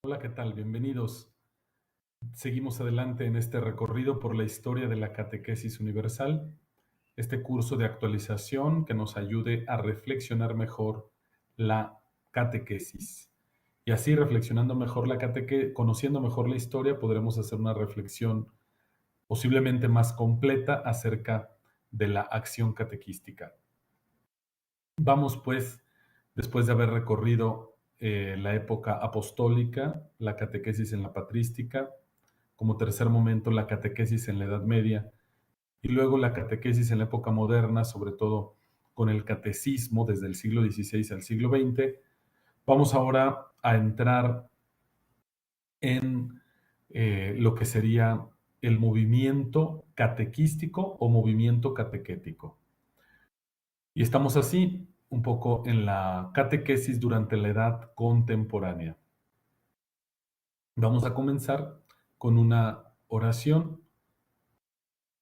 Hola, ¿qué tal? Bienvenidos. Seguimos adelante en este recorrido por la historia de la catequesis universal, este curso de actualización que nos ayude a reflexionar mejor la catequesis. Y así, reflexionando mejor la catequesis, conociendo mejor la historia, podremos hacer una reflexión posiblemente más completa acerca de la acción catequística. Vamos pues, después de haber recorrido la época apostólica, la catequesis en la patrística, como tercer momento la catequesis en la Edad Media y luego la catequesis en la época moderna, sobre todo con el catecismo desde el siglo XVI al siglo XX, vamos ahora a entrar en lo que sería el movimiento catequístico o movimiento catequético. Y estamos así un poco en la catequesis durante la edad contemporánea. Vamos a comenzar con una oración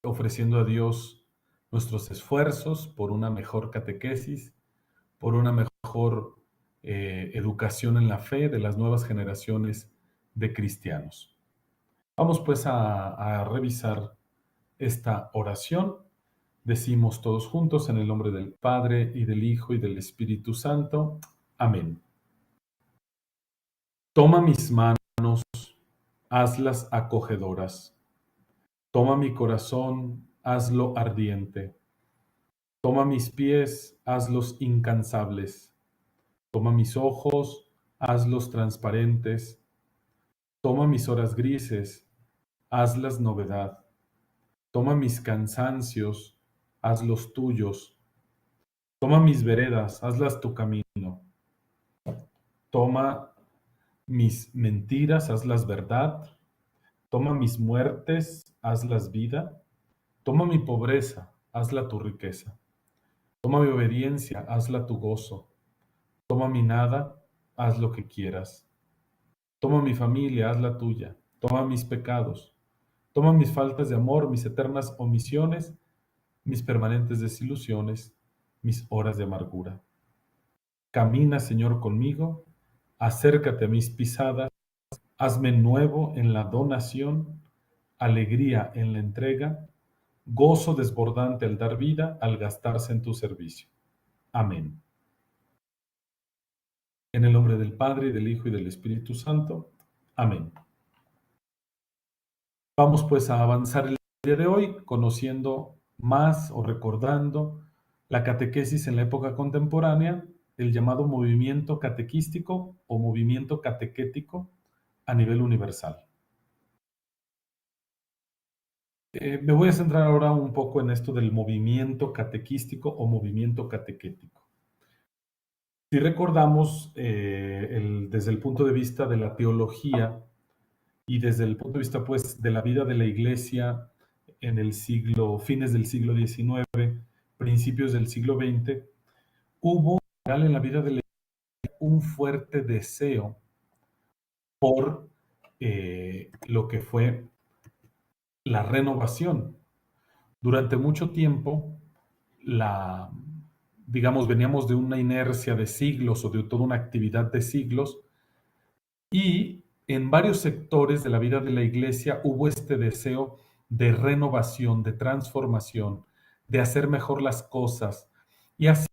ofreciendo a Dios nuestros esfuerzos por una mejor catequesis, por una mejor educación en la fe de las nuevas generaciones de cristianos. Vamos pues a revisar esta oración. Decimos todos juntos en el nombre del Padre y del Hijo y del Espíritu Santo. Amén. Toma mis manos, hazlas acogedoras. Toma mi corazón, hazlo ardiente. Toma mis pies, hazlos incansables. Toma mis ojos, hazlos transparentes. Toma mis horas grises, hazlas novedad. Toma mis cansancios, hazlos tuyos. Toma mis veredas, hazlas tu camino. Toma mis mentiras, hazlas verdad. Toma mis muertes, hazlas vida. Toma mi pobreza, hazla tu riqueza. Toma mi obediencia, hazla tu gozo. Toma mi nada, haz lo que quieras. Toma mi familia, haz la tuya. Toma mis pecados. Toma mis faltas de amor, mis eternas omisiones, mis permanentes desilusiones, mis horas de amargura. Camina, Señor, conmigo, acércate a mis pisadas, hazme nuevo en la donación, alegría en la entrega, gozo desbordante al dar vida, al gastarse en tu servicio. Amén. En el nombre del Padre, y del Hijo, y del Espíritu Santo. Amén. Vamos pues a avanzar el día de hoy conociendo más o recordando la catequesis en la época contemporánea, el llamado movimiento catequístico o movimiento catequético a nivel universal. Me voy a centrar ahora un poco en esto del movimiento catequístico o movimiento catequético. Si recordamos, desde el punto de vista de la teología y desde el punto de vista, pues, de la vida de la Iglesia en el fines del siglo XIX, principios del siglo XX, hubo en la vida de la Iglesia un fuerte deseo por lo que fue la renovación. Durante mucho tiempo, digamos, veníamos de una inercia de siglos o de toda una actividad de siglos, y en varios sectores de la vida de la iglesia hubo este deseo de renovación, de transformación, de hacer mejor las cosas. Y así,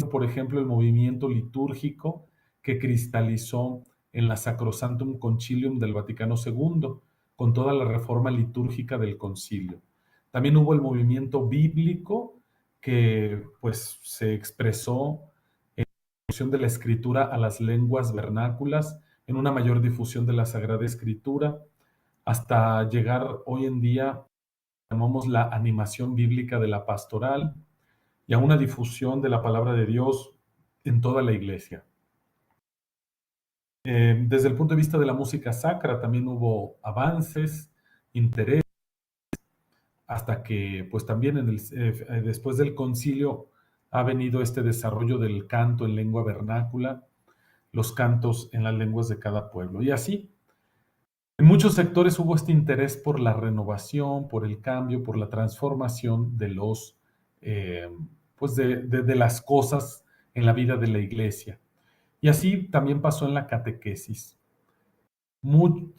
por ejemplo, el movimiento litúrgico que cristalizó en la Sacrosanctum Concilium del Vaticano II, con toda la reforma litúrgica del concilio. También hubo el movimiento bíblico que pues se expresó en la difusión de la escritura a las lenguas vernáculas, en una mayor difusión de la Sagrada Escritura, hasta llegar hoy en día, llamamos la animación bíblica de la pastoral, y a una difusión de la palabra de Dios en toda la iglesia. Desde el punto de vista de la música sacra también hubo avances, interés, hasta que pues también después del concilio ha venido este desarrollo del canto en lengua vernácula, los cantos en las lenguas de cada pueblo. Y así, en muchos sectores hubo este interés por la renovación, por el cambio, por la transformación de de las cosas en la vida de la iglesia. Y así también pasó en la catequesis.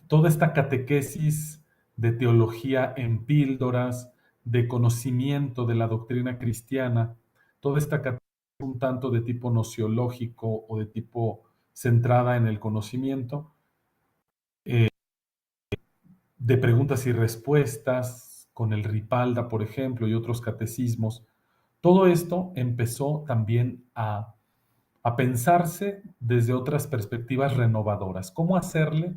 toda esta catequesis de teología en píldoras, de conocimiento de la doctrina cristiana, toda esta catequesis un tanto de tipo nociológico o de tipo centrada en el conocimiento, eh, de preguntas y respuestas, con el Ripalda, por ejemplo, y otros catecismos. Todo esto empezó también a pensarse desde otras perspectivas renovadoras. ¿Cómo hacerle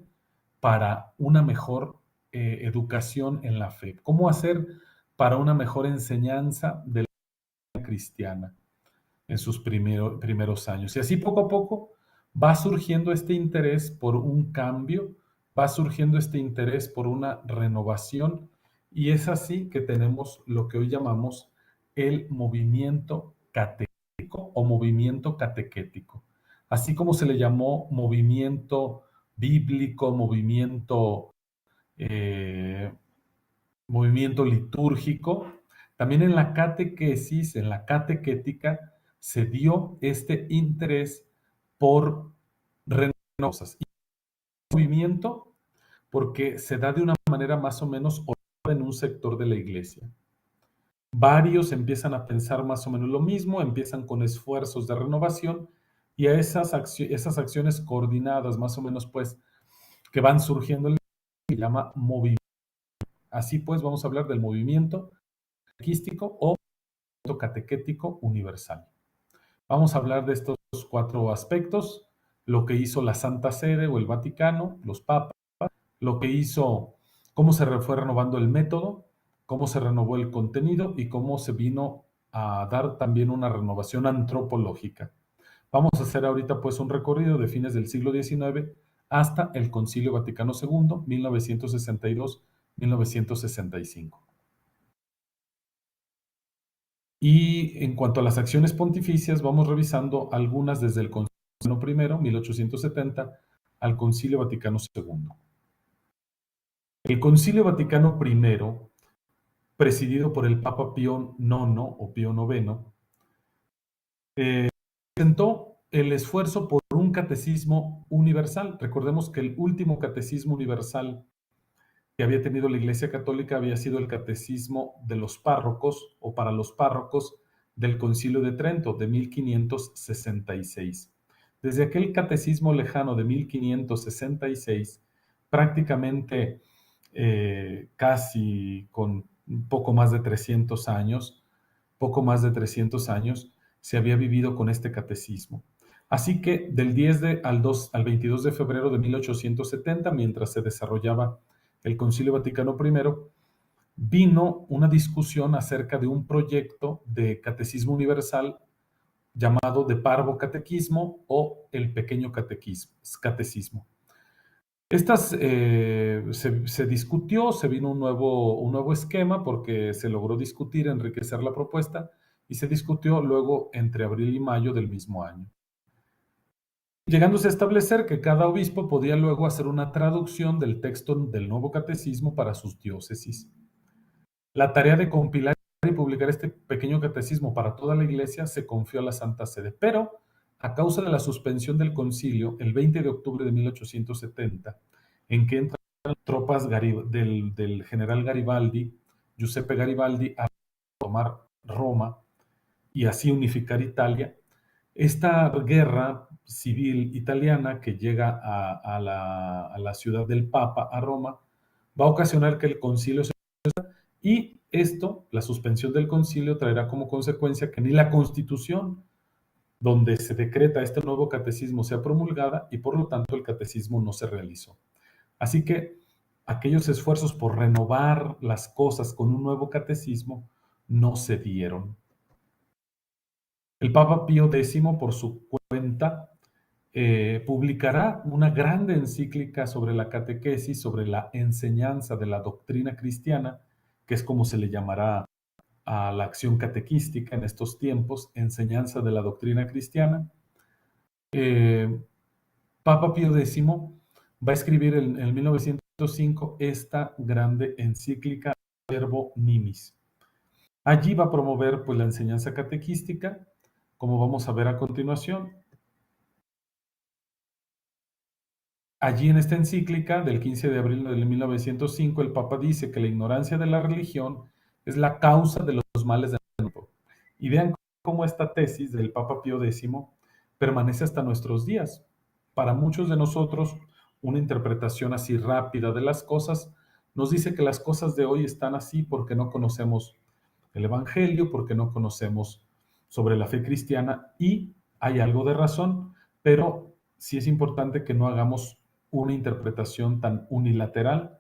para una mejor educación en la fe? ¿Cómo hacer para una mejor enseñanza de la fe cristiana en sus primeros años? Y así poco a poco va surgiendo este interés por un cambio, va surgiendo este interés por una renovación, y es así que tenemos lo que hoy llamamos el movimiento catequético o movimiento catequético. Así como se le llamó movimiento bíblico, eh, movimiento litúrgico, también en la catequesis, en la catequética, se dio este interés por renovar y movimiento porque se da de una manera más o menos ordenada en un sector de la iglesia. Varios empiezan a pensar más o menos lo mismo, empiezan con esfuerzos de renovación, y a esas acciones coordinadas más o menos pues que van surgiendo se llama movimiento. Así pues vamos a hablar del movimiento catequístico o catequético universal. Vamos a hablar de estos 4 aspectos: lo que hizo la Santa Sede o el Vaticano, los papas, lo que hizo, cómo se fue renovando el método, cómo se renovó el contenido y cómo se vino a dar también una renovación antropológica. Vamos a hacer ahorita pues un recorrido de fines del siglo XIX hasta el Concilio Vaticano II, 1962-1965. Y en cuanto a las acciones pontificias, vamos revisando algunas desde el Concilio Vaticano I, 1870, al Concilio Vaticano II. El Concilio Vaticano I, presidido por el Papa Pío IX o Pío IX, presentó el esfuerzo por un catecismo universal. Recordemos que el último catecismo universal que había tenido la Iglesia Católica había sido el catecismo de los párrocos o para los párrocos del Concilio de Trento de 1566. Desde aquel catecismo lejano de 1566, prácticamente casi con un poco más de 300 años, se había vivido con este catecismo. Así que del 10 al 22 de febrero de 1870, mientras se desarrollaba el Concilio Vaticano I, vino una discusión acerca de un proyecto de catecismo universal llamado de Parvo Catequismo o el Pequeño Catecismo. Se discutió, se vino un nuevo esquema porque se logró discutir, enriquecer la propuesta, y se discutió luego entre abril y mayo del mismo año, llegándose a establecer que cada obispo podía luego hacer una traducción del texto del nuevo catecismo para sus diócesis. La tarea de compilar y publicar este pequeño catecismo para toda la Iglesia se confió a la Santa Sede, pero a causa de la suspensión del concilio el 20 de octubre de 1870, en que entran tropas del general Garibaldi, Giuseppe Garibaldi, a tomar Roma y así unificar Italia, esta guerra civil italiana que llega a la ciudad del Papa, a Roma, va a ocasionar que el concilio se... Y esto, la suspensión del concilio, traerá como consecuencia que ni la Constitución, donde se decreta este nuevo catecismo, sea promulgada, y por lo tanto el catecismo no se realizó. Así que aquellos esfuerzos por renovar las cosas con un nuevo catecismo no se dieron. El Papa Pío X, por su cuenta, publicará una grande encíclica sobre la catequesis, sobre la enseñanza de la doctrina cristiana, que es como se le llamará a la acción catequística en estos tiempos, enseñanza de la doctrina cristiana. Papa Pío X va a escribir en 1905 esta grande encíclica Verbo Nimis. Allí va a promover pues, la enseñanza catequística, como vamos a ver a continuación. Allí en esta encíclica del 15 de abril de 1905, el Papa dice que la ignorancia de la religión es la causa de los males del mundo. Y vean cómo esta tesis del Papa Pío X permanece hasta nuestros días. Para muchos de nosotros, una interpretación así rápida de las cosas nos dice que las cosas de hoy están así porque no conocemos el Evangelio, porque no conocemos sobre la fe cristiana y hay algo de razón, pero sí es importante que no hagamos una interpretación tan unilateral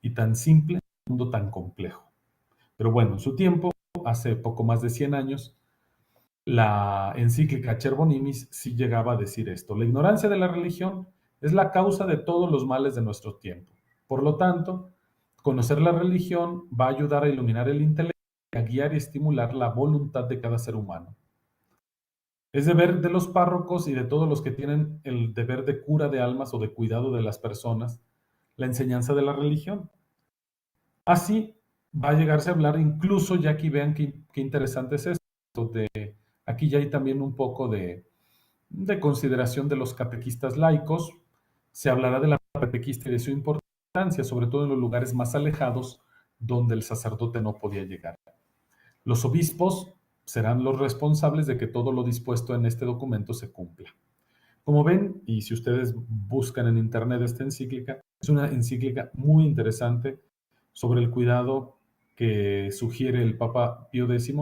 y tan simple en un mundo tan complejo. Pero bueno, en su tiempo, hace poco más de 100 años, la encíclica Cherbonimis sí llegaba a decir esto: la ignorancia de la religión es la causa de todos los males de nuestro tiempo. Por lo tanto, conocer la religión va a ayudar a iluminar el intelecto y a guiar y estimular la voluntad de cada ser humano. Es deber de los párrocos y de todos los que tienen el deber de cura de almas o de cuidado de las personas la enseñanza de la religión. Así va a llegarse a hablar, incluso ya aquí vean qué interesante es esto, aquí ya hay también un poco de consideración de los catequistas laicos. Se hablará de la catequista y de su importancia, sobre todo en los lugares más alejados donde el sacerdote no podía llegar. Los obispos serán los responsables de que todo lo dispuesto en este documento se cumpla. Como ven, y si ustedes buscan en internet esta encíclica, es una encíclica muy interesante sobre el cuidado que sugiere el Papa Pío X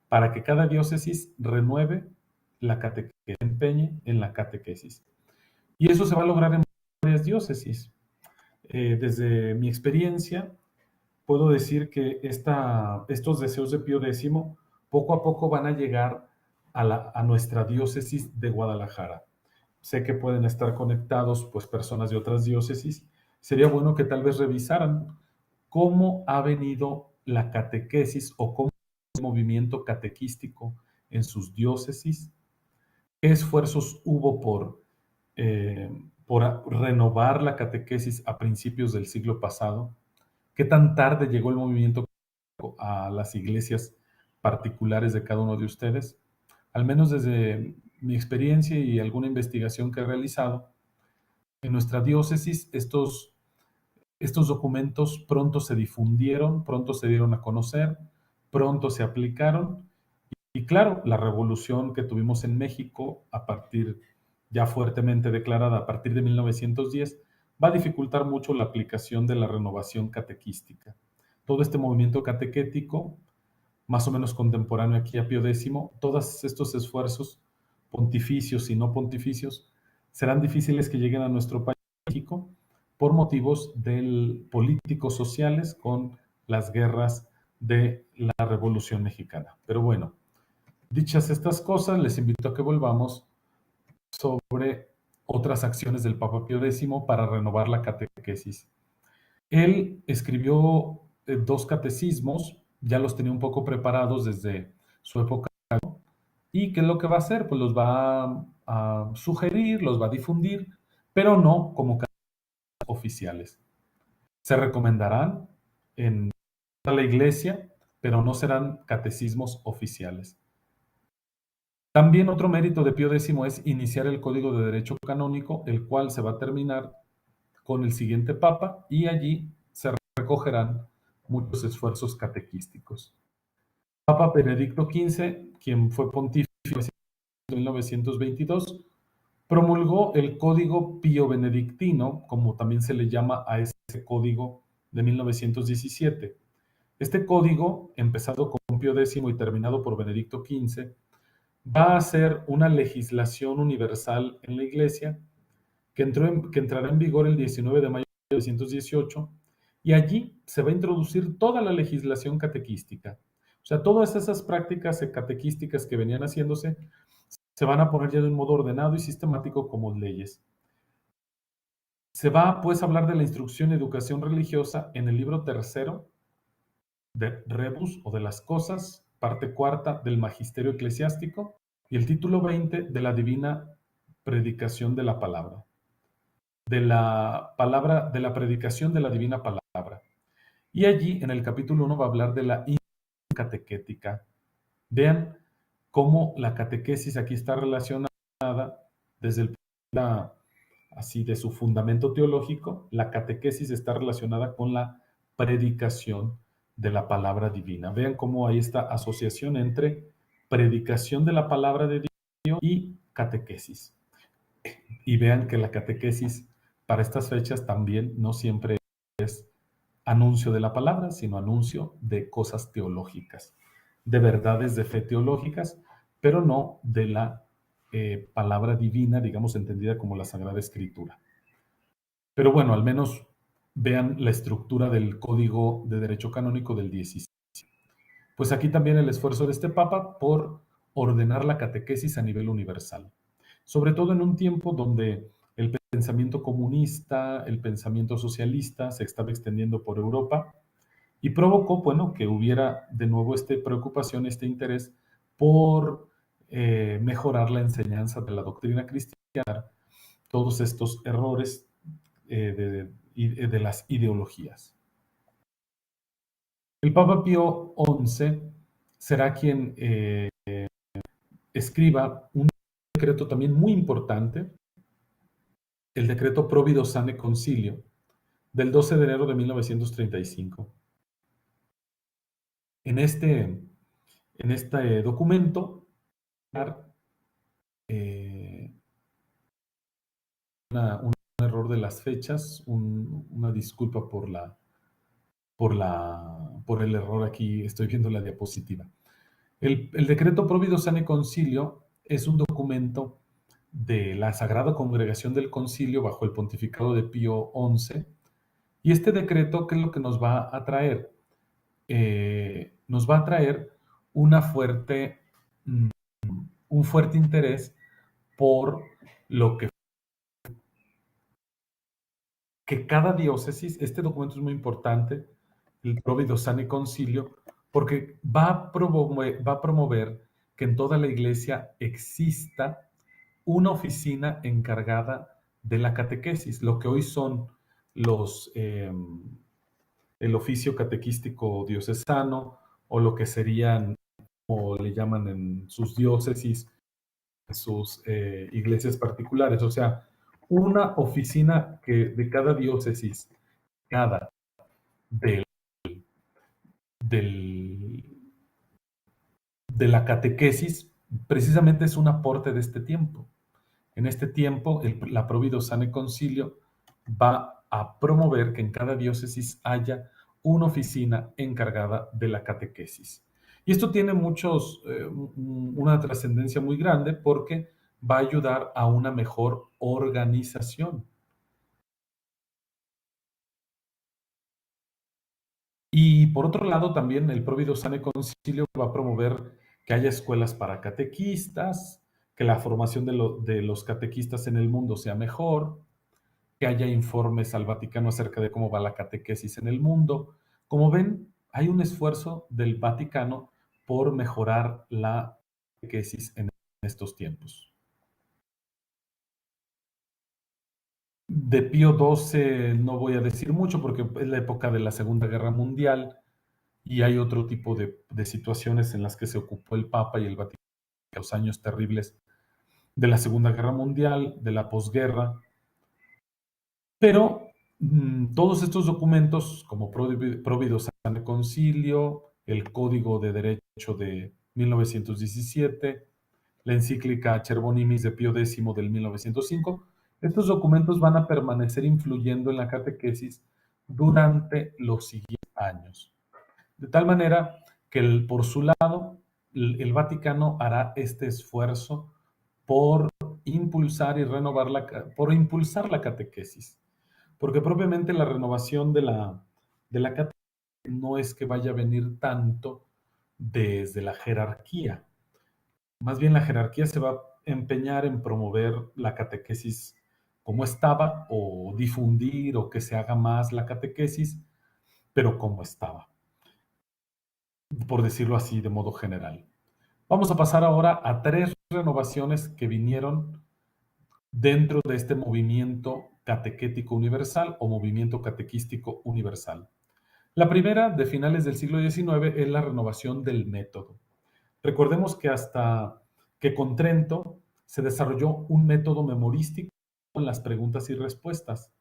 para que cada diócesis renueve la catequesis, se empeñe en la catequesis. Y eso se va a lograr en varias diócesis. Desde mi experiencia, puedo decir que estos deseos de Pío X poco a poco van a llegar a nuestra diócesis de Guadalajara. Sé que pueden estar conectados pues personas de otras diócesis. Sería bueno que tal vez revisaran cómo ha venido la catequesis o cómo es el movimiento catequístico en sus diócesis, qué esfuerzos hubo por renovar la catequesis a principios del siglo pasado, qué tan tarde llegó el movimiento a las iglesias particulares de cada uno de ustedes. Al menos desde mi experiencia y alguna investigación que he realizado, en nuestra diócesis estos documentos pronto se difundieron, pronto se dieron a conocer, pronto se aplicaron. Y claro, la revolución que tuvimos en México, ya fuertemente declarada a partir de 1910, va a dificultar mucho la aplicación de la renovación catequística. Todo este movimiento catequético, más o menos contemporáneo aquí a Pío X, todos estos esfuerzos pontificios y no pontificios serán difíciles que lleguen a nuestro país, México, por motivos políticos sociales con las guerras de la Revolución Mexicana. Pero bueno, dichas estas cosas, les invito a que volvamos sobre otras acciones del Papa Pío X para renovar la catequesis. Él escribió dos catecismos, ya los tenía un poco preparados desde su época. ¿Y qué es lo que va a hacer? Pues los va a sugerir, los va a difundir, pero no como catecismos oficiales. Se recomendarán en la iglesia, pero no serán catecismos oficiales. También otro mérito de Pío X es iniciar el Código de Derecho Canónico, el cual se va a terminar con el siguiente Papa y allí se recogerán muchos esfuerzos catequísticos. Papa Benedicto XV, quien fue pontífice en 1922, promulgó el Código Pío Benedictino, como también se le llama a ese código de 1917. Este código, empezado con Pío X y terminado por Benedicto XV, va a ser una legislación universal en la Iglesia que entrará en vigor el 19 de mayo de 1918 y allí se va a introducir toda la legislación catequística. O sea, todas esas prácticas catequísticas que venían haciéndose se van a poner ya de un modo ordenado y sistemático como leyes. Se va pues a hablar de la instrucción y educación religiosa en el libro tercero de Rebus o de las cosas, parte cuarta del Magisterio Eclesiástico y el título 20 de la Divina Predicación de la Palabra. De la predicación de la Divina Palabra. Y allí en el capítulo 1 va a hablar de la catequética. Vean cómo la catequesis aquí está relacionada desde así de su fundamento teológico, la catequesis está relacionada con la predicación de la palabra divina. Vean cómo hay esta asociación entre predicación de la palabra de Dios y catequesis. Y vean que la catequesis para estas fechas también no siempre es anuncio de la palabra, sino anuncio de cosas teológicas, de verdades de fe teológicas, pero no de la palabra divina, digamos, entendida como la Sagrada Escritura. Pero bueno, al menos vean la estructura del Código de Derecho Canónico del 17. Pues aquí también el esfuerzo de este Papa por ordenar la catequesis a nivel universal, sobre todo en un tiempo donde el pensamiento comunista, el pensamiento socialista se estaba extendiendo por Europa y provocó, bueno, que hubiera de nuevo esta preocupación, este interés por mejorar la enseñanza de la doctrina cristiana, todos estos errores de las ideologías. El Papa Pío XI será quien escriba un decreto también muy importante, el decreto Provido Sane Concilio, del 12 de enero de 1935. En este documento, eh, un error de las fechas, una disculpa por el error aquí, estoy viendo la diapositiva. El decreto Provido Sane Concilio es un documento de la Sagrada Congregación del Concilio bajo el pontificado de Pío XI. Y este decreto, ¿qué es lo que nos va a traer? Nos va a traer una fuerte, un fuerte interés por lo que cada diócesis, este documento es muy importante, el Provido Sane Concilio, porque va a promover que en toda la iglesia exista una oficina encargada de la catequesis, lo que hoy son los, el oficio catequístico diocesano o lo que serían, o le llaman en sus diócesis, en sus iglesias particulares. O sea, una oficina que de cada diócesis, cada del, del, de la catequesis, precisamente es un aporte de este tiempo. En este tiempo, la Provido Sane Concilio va a promover que en cada diócesis haya una oficina encargada de la catequesis. Y esto tiene una trascendencia muy grande porque va a ayudar a una mejor organización. Y por otro lado, también el Provido Sane Concilio va a promover que haya escuelas para catequistas, que la formación de los catequistas en el mundo sea mejor, que haya informes al Vaticano acerca de cómo va la catequesis en el mundo. Como ven, hay un esfuerzo del Vaticano por mejorar la catequesis en estos tiempos. De Pío XII no voy a decir mucho porque es la época de la Segunda Guerra Mundial y hay otro tipo de situaciones en las que se ocupó el Papa y el Vaticano en los años terribles de la Segunda Guerra Mundial, de la posguerra. Pero todos estos documentos, como Provido Sane Concilio, el Código de Derecho de 1917, la encíclica Chervonimis de Pío X del 1905, estos documentos van a permanecer influyendo en la catequesis durante los siguientes años. De tal manera que por su lado, el Vaticano hará este esfuerzo por impulsar y renovar por impulsar la catequesis. Porque propiamente la renovación de la catequesis no es que vaya a venir tanto desde la jerarquía. Más bien la jerarquía se va a empeñar en promover la catequesis como estaba o difundir o que se haga más la catequesis, pero como estaba, por decirlo así de modo general. Vamos a pasar ahora a 3 renovaciones que vinieron dentro de este movimiento catequético universal o movimiento catequístico universal. La primera, de finales del siglo XIX, es la renovación del método. Recordemos que hasta que con Trento se desarrolló un método memorístico en las preguntas y respuestas.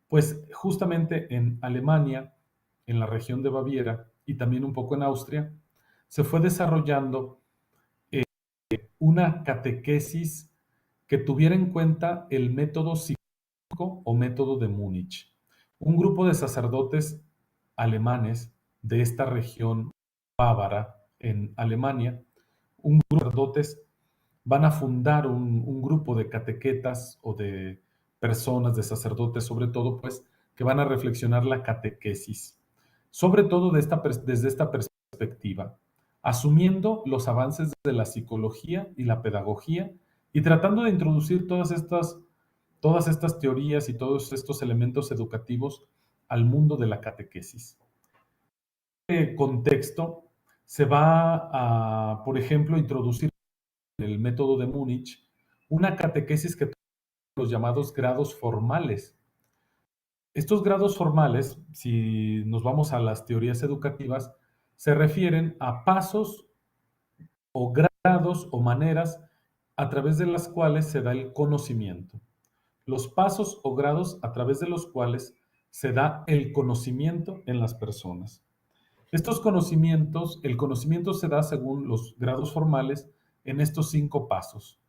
Pues justamente en Alemania, en la región de Baviera y también un poco en Austria, se fue desarrollando una catequesis que tuviera en cuenta el método psicológico o método de Múnich. Un grupo de sacerdotes alemanes de esta región bávara en Alemania, un grupo de sacerdotes van a fundar un grupo de catequetas o de personas, de sacerdotes sobre todo, pues, que van a reflexionar la catequesis, sobre todo desde esta perspectiva, asumiendo los avances de la psicología y la pedagogía y tratando de introducir todas estas teorías y todos estos elementos educativos al mundo de la catequesis. En este contexto se va a, por ejemplo, introducir en el método de Múnich una catequesis que los llamados grados formales. Estos grados formales, si nos vamos a las teorías educativas, se refieren a pasos o grados o maneras a través de las cuales se da el conocimiento. Los pasos o grados a través de los cuales se da el conocimiento en las personas. Estos conocimientos, el conocimiento se da según los grados formales en estos 5 pasos.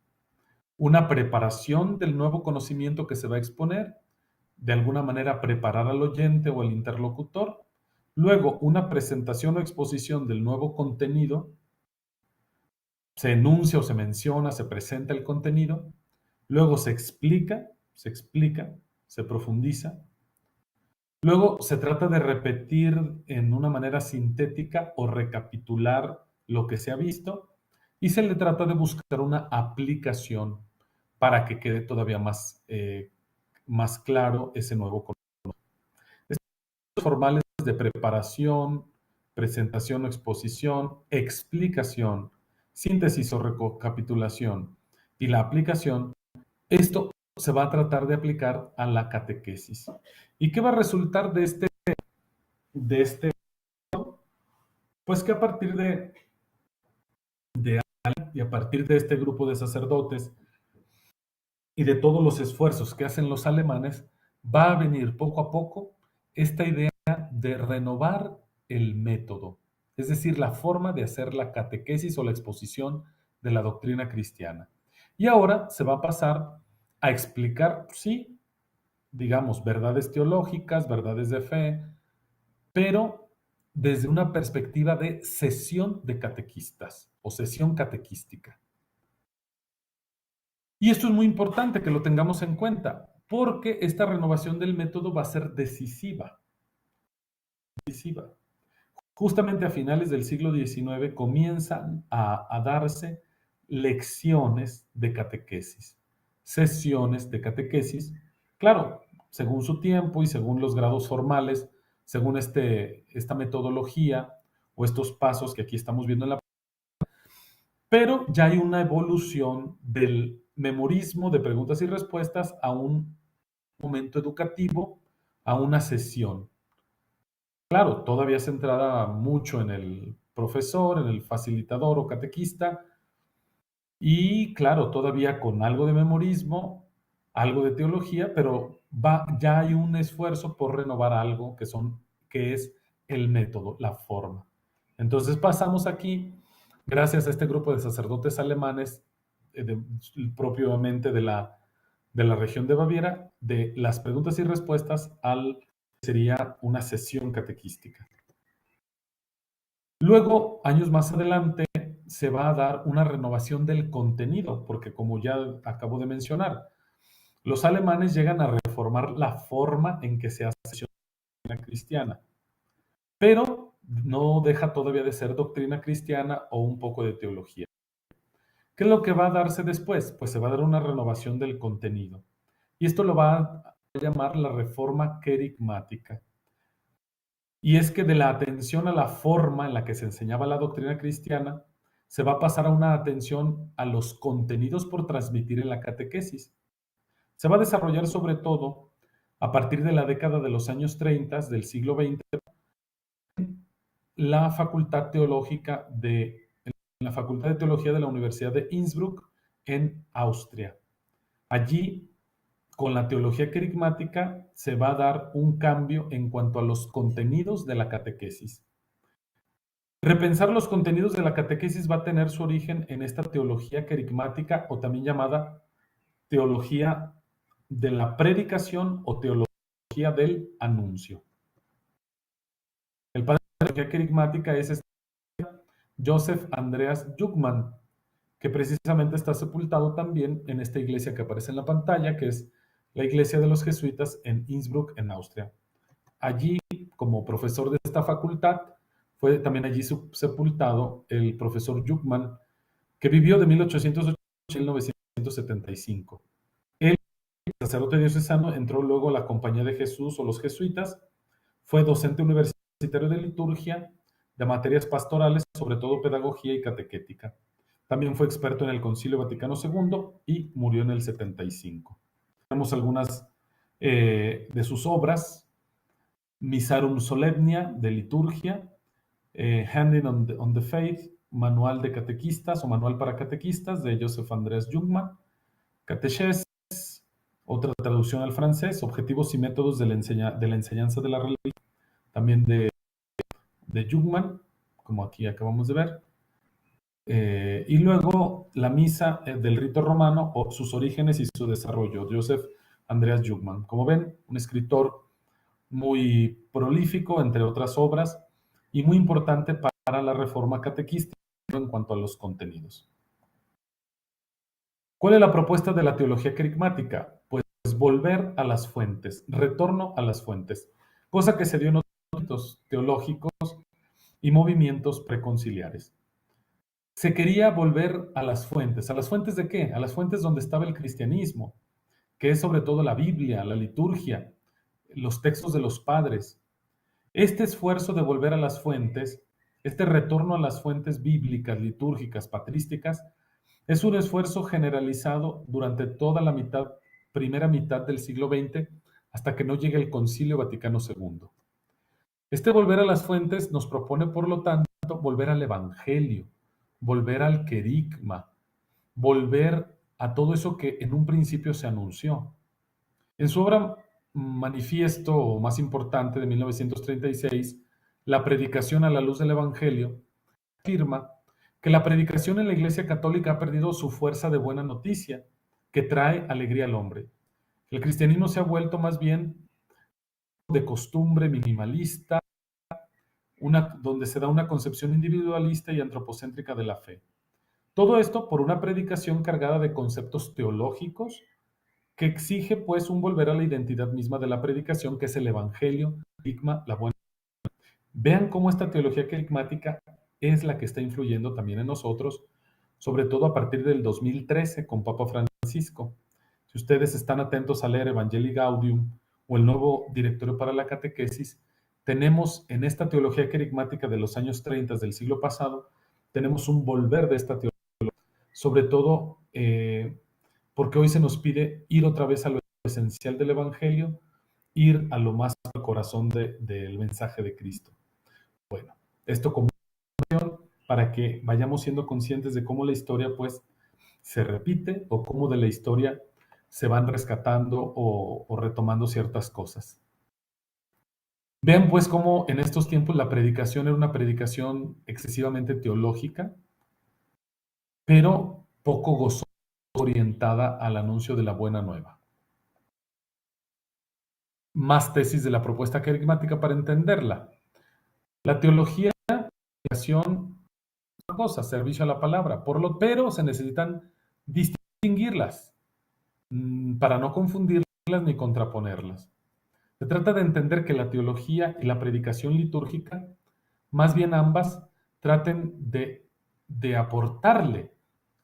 Una preparación del nuevo conocimiento que se va a exponer, de alguna manera preparar al oyente o al interlocutor, luego una presentación o exposición del nuevo contenido, se enuncia o se menciona, se presenta el contenido, luego se explica, se profundiza, luego se trata de repetir en una manera sintética o recapitular lo que se ha visto y se le trata de buscar una aplicación para que quede todavía más claro ese nuevo conocimiento. Estos formales de preparación, presentación o exposición, explicación, síntesis o recapitulación y la aplicación, esto se va a tratar de aplicar a la catequesis. ¿Y qué va a resultar de este? Pues que a partir y a partir de este grupo de sacerdotes y de todos los esfuerzos que hacen los alemanes, va a venir poco a poco esta idea de renovar el método, es decir, la forma de hacer la catequesis o la exposición de la doctrina cristiana. Y ahora se va a pasar a explicar, sí, digamos, verdades teológicas, verdades de fe, pero desde una perspectiva de sesión de catequistas o sesión catequística. Y esto es muy importante que lo tengamos en cuenta, porque esta renovación del método va a ser decisiva. Justamente a finales del siglo XIX comienzan a darse lecciones de catequesis, sesiones de catequesis, claro, según su tiempo y según los grados formales, según esta metodología o estos pasos que aquí estamos viendo en la... Pero ya hay una evolución del memorismo de preguntas y respuestas a un momento educativo, a una sesión. Claro, todavía centrada mucho en el profesor, en el facilitador o catequista, y claro, todavía con algo de memorismo, algo de teología, pero ya hay un esfuerzo por renovar algo que es el método, la forma. Entonces pasamos aquí, gracias a este grupo de sacerdotes alemanes, propiamente de la región de Baviera, de las preguntas y respuestas sería una sesión catequística. Luego, años más adelante, se va a dar una renovación del contenido, porque como ya acabo de mencionar, los alemanes llegan a reformar la forma en que se hace la doctrina cristiana, pero no deja todavía de ser doctrina cristiana o un poco de teología. ¿Qué es lo que va a darse después? Pues se va a dar una renovación del contenido. Y esto lo va a llamar la reforma querigmática. Y es que de la atención a la forma en la que se enseñaba la doctrina cristiana, se va a pasar a una atención a los contenidos por transmitir en la catequesis. Se va a desarrollar sobre todo a partir de la década de los años 30 del siglo XX la Facultad Teológica en la Facultad de Teología de la Universidad de Innsbruck en Austria. Allí con la teología querigmática se va a dar un cambio en cuanto a los contenidos de la catequesis. Repensar los contenidos de la catequesis va a tener su origen en esta teología querigmática o también llamada teología de la predicación o teología del anuncio. El padre de la teología querigmática es Joseph Andreas Jungmann, que precisamente está sepultado también en esta iglesia que aparece en la pantalla, que es la iglesia de los jesuitas en Innsbruck, en Austria. Allí, como profesor de esta facultad, fue también allí sepultado el profesor Jungmann, que vivió de 1808 a 1975. Él, sacerdote diocesano, entró luego a la Compañía de Jesús o los jesuitas, fue docente universitario de liturgia, de materias pastorales, sobre todo pedagogía y catequética. También fue experto en el Concilio Vaticano II y murió en el 75. Tenemos algunas de sus obras: Missarum Solemnia, de liturgia, Handing on the Faith, Manual de Catequistas o Manual para Catequistas, de Joseph Andreas Jungmann, Catechèses, otra traducción al francés, Objetivos y Métodos de la Enseñanza de la Religión, también de Jungmann, como aquí acabamos de ver. Y luego la Misa del Rito Romano, o sus orígenes y su desarrollo, Joseph Andreas Jungmann. Como ven, un escritor muy prolífico, entre otras obras, y muy importante para la reforma catequística en cuanto a los contenidos. ¿Cuál es la propuesta de la teología querigmática? Pues volver a las fuentes, retorno a las fuentes, cosa que se dio en otros movimientos teológicos y movimientos preconciliares. Se quería volver a las fuentes. ¿A las fuentes de qué? A las fuentes donde estaba el cristianismo, que es sobre todo la Biblia, la liturgia, los textos de los padres. Este esfuerzo de volver a las fuentes, este retorno a las fuentes bíblicas, litúrgicas, patrísticas, es un esfuerzo generalizado durante toda la primera mitad del siglo XX, hasta que no llegue el Concilio Vaticano II. Este volver a las fuentes nos propone, por lo tanto, volver al Evangelio, volver al querigma, volver a todo eso que en un principio se anunció. En su obra manifiesto más importante de 1936, La predicación a la luz del Evangelio, afirma que la predicación en la Iglesia Católica ha perdido su fuerza de buena noticia, que trae alegría al hombre. El cristianismo se ha vuelto más bien de costumbre minimalista, donde se da una concepción individualista y antropocéntrica de la fe. Todo esto por una predicación cargada de conceptos teológicos que exige pues un volver a la identidad misma de la predicación, que es el Evangelio, la buena. Vean cómo esta teología querigmática es la que está influyendo también en nosotros, sobre todo a partir del 2013 con Papa Francisco. Si ustedes están atentos a leer Evangelii Gaudium o el nuevo Directorio para la Catequesis, tenemos en esta teología querigmática de los años 30 del siglo pasado, tenemos un volver de esta teología, sobre todo porque hoy se nos pide ir otra vez a lo esencial del Evangelio, ir a lo más al corazón del mensaje de Cristo. Bueno, esto como para que vayamos siendo conscientes de cómo la historia pues se repite o cómo de la historia se van rescatando o retomando ciertas cosas. Vean pues cómo en estos tiempos la predicación era una predicación excesivamente teológica, pero poco gozosa, orientada al anuncio de la buena nueva. Más tesis de la propuesta querigmática para entenderla. La teología de la predicación es una cosa, servicio a la palabra, pero se necesitan distinguirlas para no confundirlas ni contraponerlas. Se trata de entender que la teología y la predicación litúrgica, más bien ambas, traten de aportarle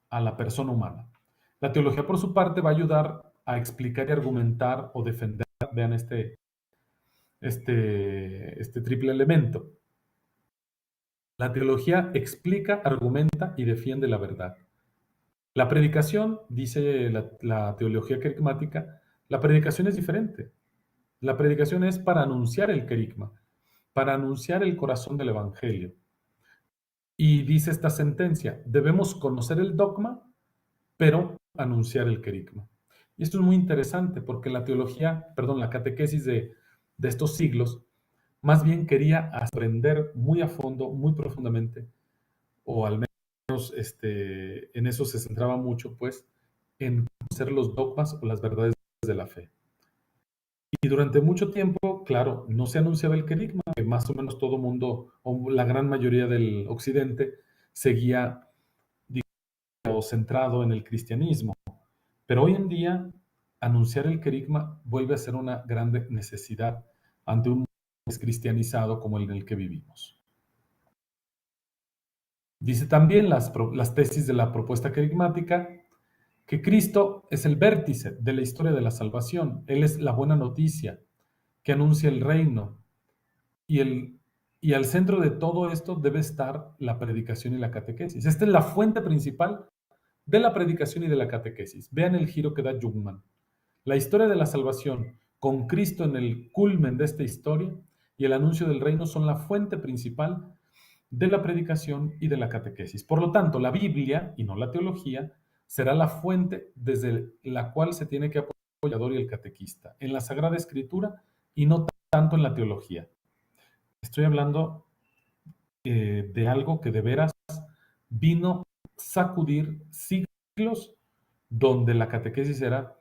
a la persona humana. La teología, por su parte, va a ayudar a explicar y argumentar o defender. Vean este triple elemento. La teología explica, argumenta y defiende la verdad. La predicación, dice la teología querigmática, la predicación es diferente. La predicación es para anunciar el querigma, para anunciar el corazón del Evangelio. Y dice esta sentencia: debemos conocer el dogma, pero anunciar el querigma. Y esto es muy interesante porque la teología, perdón, la catequesis de estos siglos, más bien quería aprender muy a fondo, muy profundamente, o al menos en eso se centraba mucho, pues, en conocer los dogmas o las verdades de la fe. Y durante mucho tiempo, claro, no se anunciaba el querigma, que más o menos todo mundo, o la gran mayoría del occidente, seguía, digamos, centrado en el cristianismo. Pero hoy en día, anunciar el querigma vuelve a ser una grande necesidad ante un mundo cristianizado como el en el que vivimos. Dice también las tesis de la propuesta querigmática que Cristo es el vértice de la historia de la salvación. Él es la buena noticia que anuncia el reino. Y, y al centro de todo esto debe estar la predicación y la catequesis. Esta es la fuente principal de la predicación y de la catequesis. Vean el giro que da Jungmann. La historia de la salvación, con Cristo en el culmen de esta historia y el anuncio del reino son la fuente principal de la predicación y de la catequesis. Por lo tanto, la Biblia, y no la teología, será la fuente desde la cual se tiene que apoyar el predicador y el catequista, en la Sagrada Escritura y no tanto en la teología. Estoy hablando de algo que de veras vino a sacudir siglos donde la catequesis era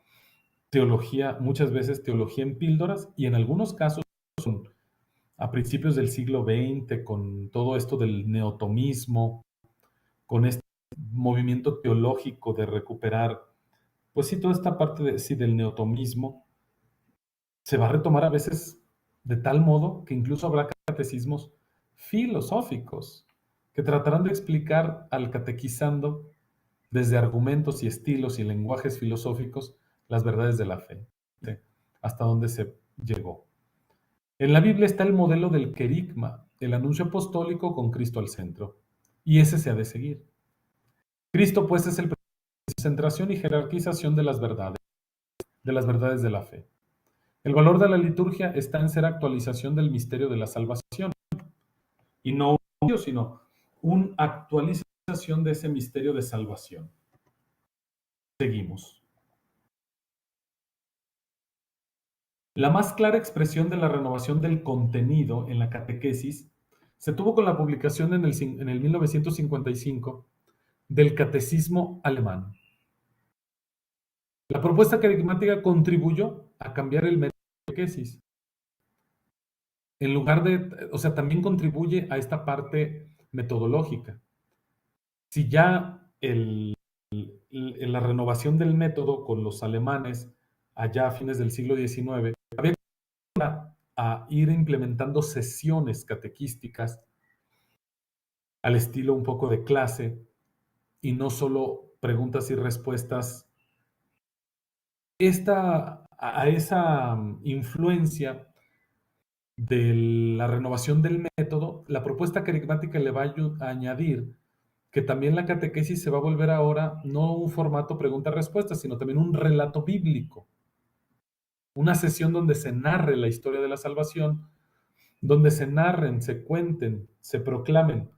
teología, muchas veces teología en píldoras y en algunos casos a principios del siglo XX con todo esto del neotomismo, con este movimiento teológico de recuperar, pues sí, toda esta parte sí, del neotomismo se va a retomar a veces de tal modo que incluso habrá catecismos filosóficos que tratarán de explicar al catequizando desde argumentos y estilos y lenguajes filosóficos las verdades de la fe, hasta donde se llegó. En la Biblia está el modelo del querigma, el anuncio apostólico con Cristo al centro, y ese se ha de seguir. Cristo, pues, es el principio de concentración y jerarquización de las verdades de la fe. El valor de la liturgia está en ser actualización del misterio de la salvación, y no un cambio, sino una actualización de ese misterio de salvación. Seguimos. La más clara expresión de la renovación del contenido en la catequesis se tuvo con la publicación en el 1955 del Catecismo Alemán. La propuesta querigmática contribuyó a cambiar el método de catequesis. En lugar de, o sea, también contribuye a esta parte metodológica. Si ya la renovación del método con los alemanes allá a fines del siglo XIX había a ir implementando sesiones catequísticas al estilo un poco de clase y no solo preguntas y respuestas. A esa influencia de la renovación del método, la propuesta querigmática le va a añadir que también la catequesis se va a volver ahora no un formato pregunta-respuesta, sino también un relato bíblico. Una sesión donde se narre la historia de la salvación, donde se narren, se cuenten, se proclamen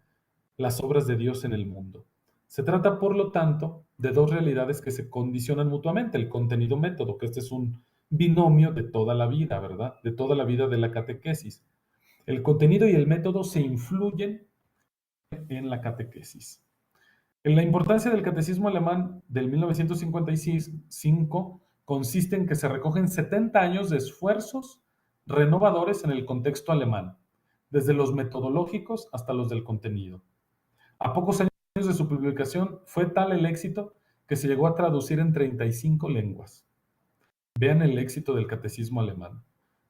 las obras de Dios en el mundo. Se trata, por lo tanto, de dos realidades que se condicionan mutuamente, el contenido-método, que este es un binomio de toda la vida, ¿verdad? De toda la vida de la catequesis. El contenido y el método se influyen en la catequesis. En la importancia del catecismo alemán del 1955 consiste en que se recogen 70 años de esfuerzos renovadores en el contexto alemán, desde los metodológicos hasta los del contenido. A pocos años de su publicación fue tal el éxito que se llegó a traducir en 35 lenguas. Vean el éxito del catecismo alemán.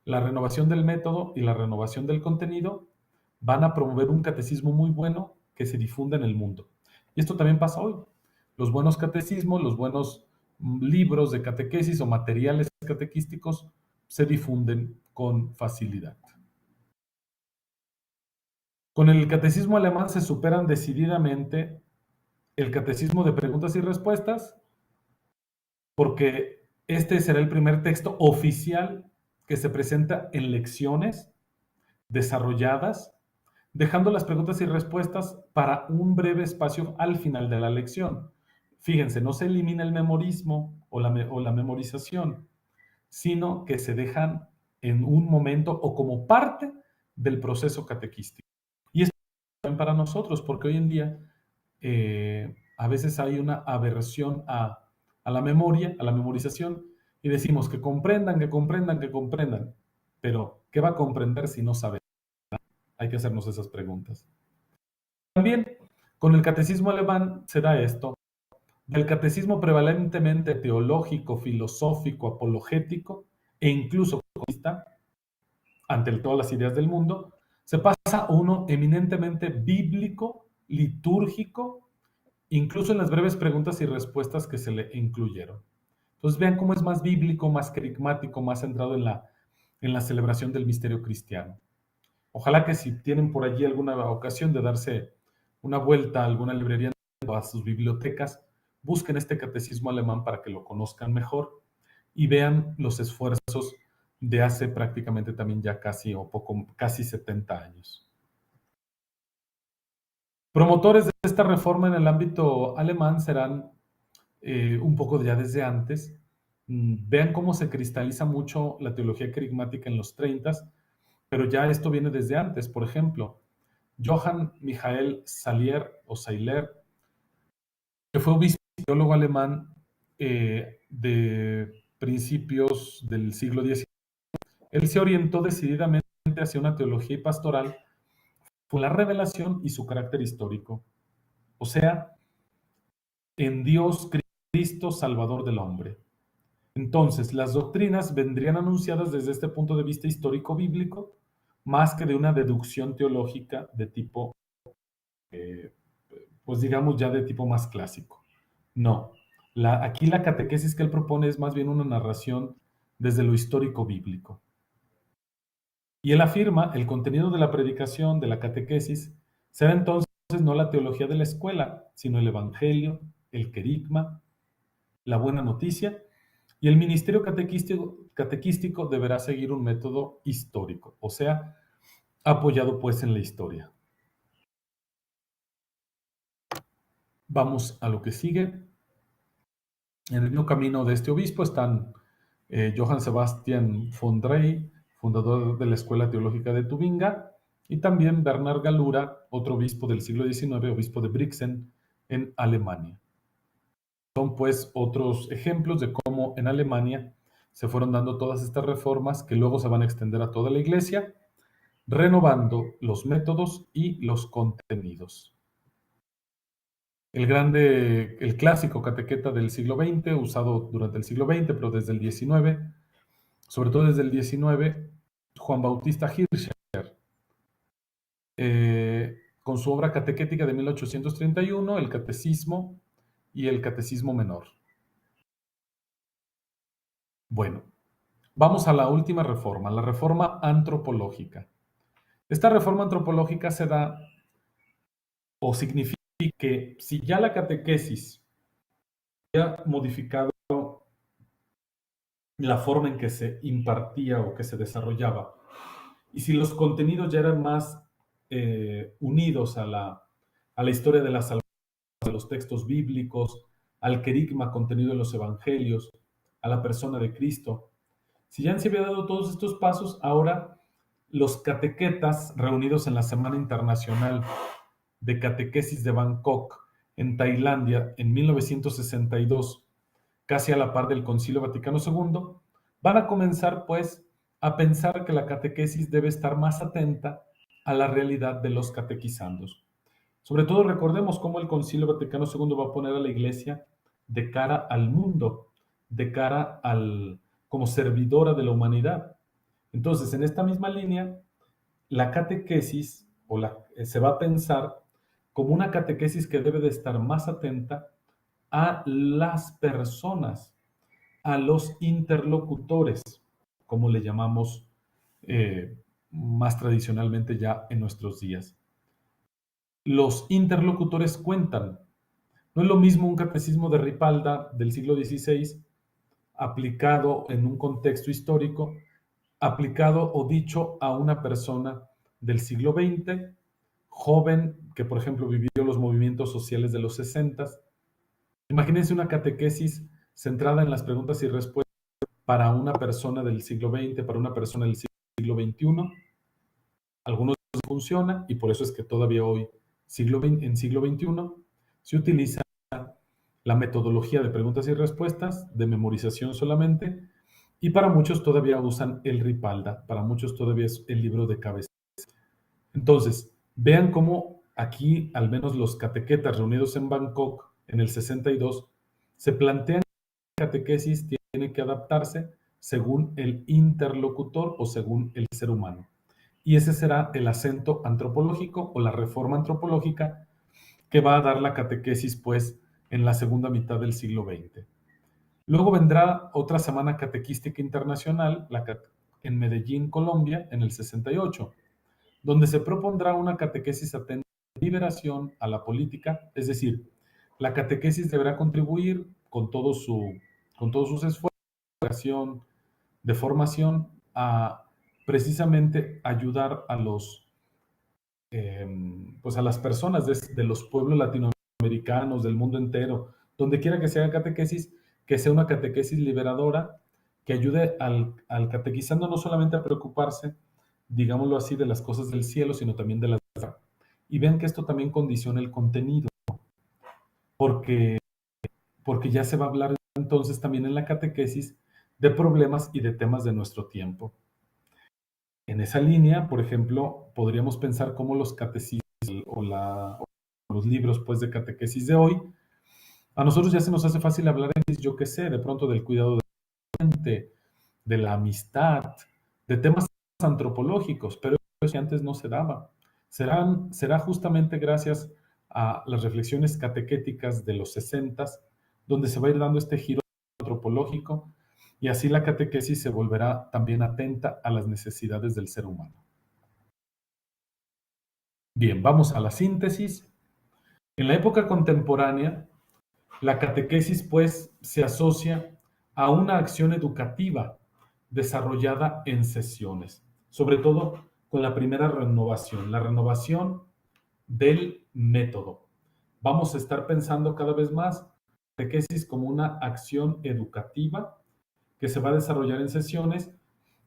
La renovación del método y la renovación del contenido van a promover un catecismo muy bueno que se difunda en el mundo. Y esto también pasa hoy. Los buenos catecismos, los buenos libros de catequesis o materiales catequísticos se difunden con facilidad. Con el catecismo alemán se superan decididamente el catecismo de preguntas y respuestas, porque este será el primer texto oficial que se presenta en lecciones desarrolladas, dejando las preguntas y respuestas para un breve espacio al final de la lección. Fíjense, no se elimina el memorismo o la memorización, sino que se dejan en un momento o como parte del proceso catequístico. Y esto es también para nosotros, porque hoy en día a veces hay una aversión a la memoria, a la memorización, y decimos que comprendan, que comprendan, que comprendan. Pero, ¿qué va a comprender si no sabe? Hay que hacernos esas preguntas. También con el catecismo alemán se da esto. Del catecismo prevalentemente teológico, filosófico, apologético e incluso comunista, ante todas las ideas del mundo, se pasa a uno eminentemente bíblico, litúrgico, incluso en las breves preguntas y respuestas que se le incluyeron. Entonces vean cómo es más bíblico, más carismático, más centrado en la celebración del misterio cristiano. Ojalá que si tienen por allí alguna ocasión de darse una vuelta a alguna librería o a sus bibliotecas, busquen este catecismo alemán para que lo conozcan mejor y vean los esfuerzos de hace prácticamente también ya casi o poco, casi 70 años. Promotores de esta reforma en el ámbito alemán serán un poco ya desde antes. Vean cómo se cristaliza mucho la teología querigmática en los 30, pero ya esto viene desde antes. Por ejemplo, Johann Michael Salier o Sailer, que fue obispo y teólogo alemán de principios del siglo XIX, él se orientó decididamente hacia una teología y pastoral con la revelación y su carácter histórico. O sea, en Dios Cristo, Salvador del hombre. Entonces, las doctrinas vendrían anunciadas desde este punto de vista histórico bíblico, más que de una deducción teológica de tipo, eh, pues digamos ya de tipo más clásico. No, aquí la catequesis que él propone es más bien una narración desde lo histórico bíblico. Y él afirma, el contenido de la predicación, de la catequesis, será entonces no la teología de la escuela, sino el evangelio, el querigma, la buena noticia, y el ministerio catequístico deberá seguir un método histórico, o sea, apoyado pues en la historia. Vamos a lo que sigue. En el mismo camino de este obispo están Johann Sebastian von Drey, fundador de la Escuela Teológica de Tubinga, y también Bernard Galura, otro obispo del siglo XIX, obispo de Brixen, en Alemania. Son pues otros ejemplos de cómo en Alemania se fueron dando todas estas reformas que luego se van a extender a toda la iglesia, renovando los métodos y los contenidos. El clásico catequeta del siglo XX, usado durante el siglo XX, pero desde el XIX, sobre todo desde el XIX, Juan Bautista Hirscher, con su obra catequética de 1831, el Catecismo y el Catecismo Menor. Bueno, vamos a la última reforma, la reforma antropológica. Esta reforma antropológica se da o significa que si ya la catequesis ha modificado la forma en que se impartía o que se desarrollaba, y si los contenidos ya eran más unidos a la historia de la salvación, a los textos bíblicos, al querigma contenido en los evangelios, a la persona de Cristo, si ya se había dado todos estos pasos, ahora los catequetas reunidos en la Semana Internacional de Catequesis de Bangkok, en Tailandia, en 1962, casi a la par del Concilio Vaticano II, van a comenzar pues a pensar que la catequesis debe estar más atenta a la realidad de los catequizandos. Sobre todo recordemos cómo el Concilio Vaticano II va a poner a la Iglesia de cara al mundo, de cara como servidora de la humanidad. Entonces, en esta misma línea, la catequesis se va a pensar como una catequesis que debe de estar más atenta a las personas, a los interlocutores, como le llamamos más tradicionalmente ya en nuestros días. Los interlocutores cuentan. No es lo mismo un catecismo de Ripalda del siglo XVI aplicado en un contexto histórico, aplicado o dicho a una persona del siglo XX, joven, que por ejemplo vivió los movimientos sociales de los 60, Imagínense una catequesis centrada en las preguntas y respuestas para una persona del siglo XX, para una persona del siglo XXI. Algunos funciona y por eso es que todavía hoy, en siglo XXI, se utiliza la metodología de preguntas y respuestas, de memorización solamente, y para muchos todavía usan el Ripalda, para muchos todavía es el libro de cabeza. Entonces, vean cómo aquí, al menos los catequetas reunidos en Bangkok en el 62, se plantean que la catequesis tiene que adaptarse según el interlocutor o según el ser humano. Y ese será el acento antropológico o la reforma antropológica que va a dar la catequesis, pues, en la segunda mitad del siglo XX. Luego vendrá otra Semana Catequística Internacional, en Medellín, Colombia, en el 68, donde se propondrá una catequesis atenta a la liberación, a la política, es decir, la catequesis deberá contribuir con todos sus esfuerzos de formación a precisamente ayudar a pues a las personas de los pueblos latinoamericanos, del mundo entero, donde quiera que se haga catequesis, que sea una catequesis liberadora, que ayude al catequizando no solamente a preocuparse, digámoslo así, de las cosas del cielo, sino también de las... Y vean que esto también condiciona el contenido, porque, porque ya se va a hablar entonces también en la catequesis de problemas y de temas de nuestro tiempo. En esa línea, por ejemplo, podríamos pensar cómo los catecismos o los libros pues, de catequesis de hoy, a nosotros ya se nos hace fácil hablar, yo qué sé, de pronto del cuidado de la gente, de la amistad, de temas antropológicos, pero eso que antes no se daba. Será justamente gracias a las reflexiones catequéticas de los 60, donde se va a ir dando este giro antropológico y así la catequesis se volverá también atenta a las necesidades del ser humano. Bien, vamos a la síntesis. En la época contemporánea, la catequesis pues se asocia a una acción educativa desarrollada en sesiones, sobre todo con la primera renovación, la renovación del método. Vamos a estar pensando cada vez más catequesis como una acción educativa que se va a desarrollar en sesiones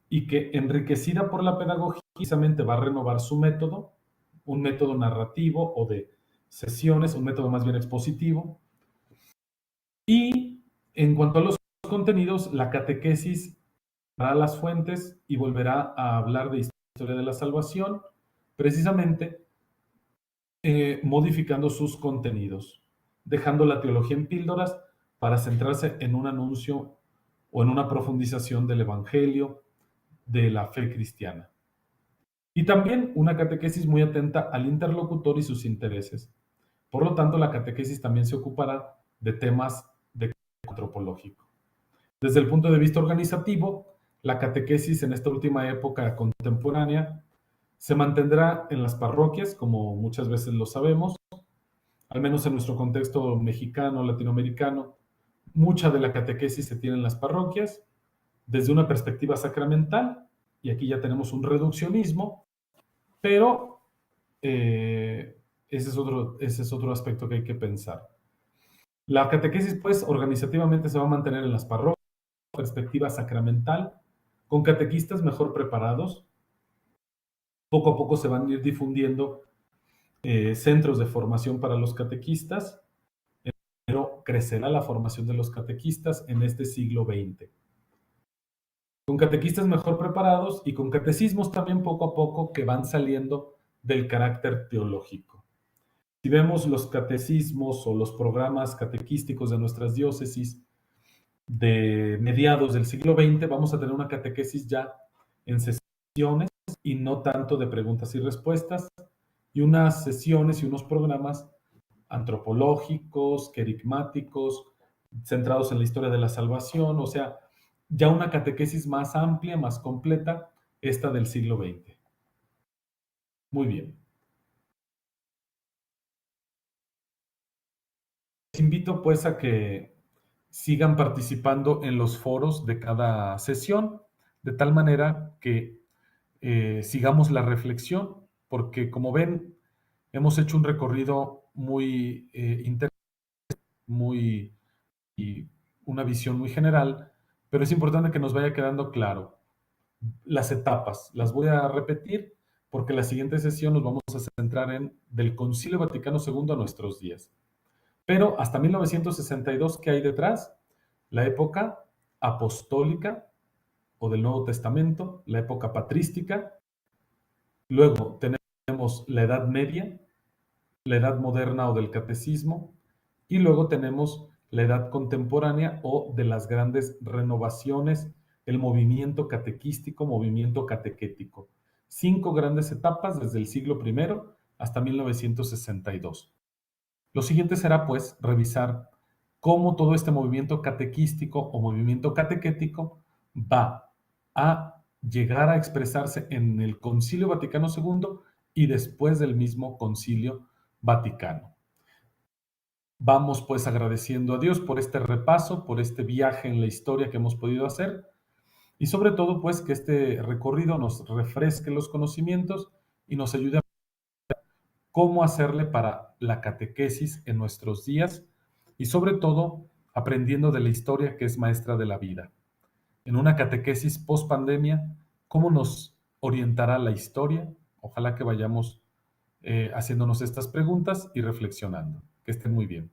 y que enriquecida por la pedagogía precisamente va a renovar su método, un método narrativo o de sesiones, un método más bien expositivo. Y en cuanto a los contenidos, la catequesis hará las fuentes y volverá a hablar de historia de la salvación, precisamente modificando sus contenidos, dejando la teología en píldoras para centrarse en un anuncio o en una profundización del Evangelio, de la fe cristiana. Y también una catequesis muy atenta al interlocutor y sus intereses. Por lo tanto, la catequesis también se ocupará de temas de antropológico. Desde el punto de vista organizativo, la catequesis en esta última época contemporánea se mantendrá en las parroquias, como muchas veces lo sabemos, al menos en nuestro contexto mexicano, latinoamericano. Mucha de la catequesis se tiene en las parroquias, desde una perspectiva sacramental, y aquí ya tenemos un reduccionismo, pero ese es otro aspecto que hay que pensar. La catequesis, pues, organizativamente se va a mantener en las parroquias, perspectiva sacramental, con catequistas mejor preparados. Poco a poco se van a ir difundiendo centros de formación para los catequistas, pero crecerá la formación de los catequistas en este siglo XX. Con catequistas mejor preparados y con catecismos también poco a poco que van saliendo del carácter teológico. Si vemos los catecismos o los programas catequísticos de nuestras diócesis de mediados del siglo XX, vamos a tener una catequesis ya en sesiones y no tanto de preguntas y respuestas, y unas sesiones y unos programas antropológicos, querigmáticos, centrados en la historia de la salvación, o sea, ya una catequesis más amplia, más completa, esta del siglo XX. Muy bien. Les invito pues a que sigan participando en los foros de cada sesión, de tal manera que sigamos la reflexión, porque como ven, hemos hecho un recorrido muy interesante, muy y una visión muy general, pero es importante que nos vaya quedando claro las etapas. Las voy a repetir porque la siguiente sesión nos vamos a centrar en del Concilio Vaticano II a nuestros días. Pero hasta 1962, ¿qué hay detrás? La época apostólica o del Nuevo Testamento, la época patrística. Luego tenemos la Edad Media, la Edad Moderna o del Catecismo, y luego tenemos la Edad Contemporánea o de las grandes renovaciones, el movimiento catequístico, movimiento catequético. 5 grandes etapas desde el siglo I hasta 1962. Lo siguiente será, pues, revisar cómo todo este movimiento catequístico o movimiento catequético va a llegar a expresarse en el Concilio Vaticano II y después del mismo Concilio Vaticano. Vamos pues agradeciendo a Dios por este repaso, por este viaje en la historia que hemos podido hacer y sobre todo pues que este recorrido nos refresque los conocimientos y nos ayude a cómo hacerle para la catequesis en nuestros días y sobre todo aprendiendo de la historia que es maestra de la vida. En una catequesis post pandemia, ¿cómo nos orientará la historia? Ojalá que vayamos haciéndonos estas preguntas y reflexionando. Que estén muy bien.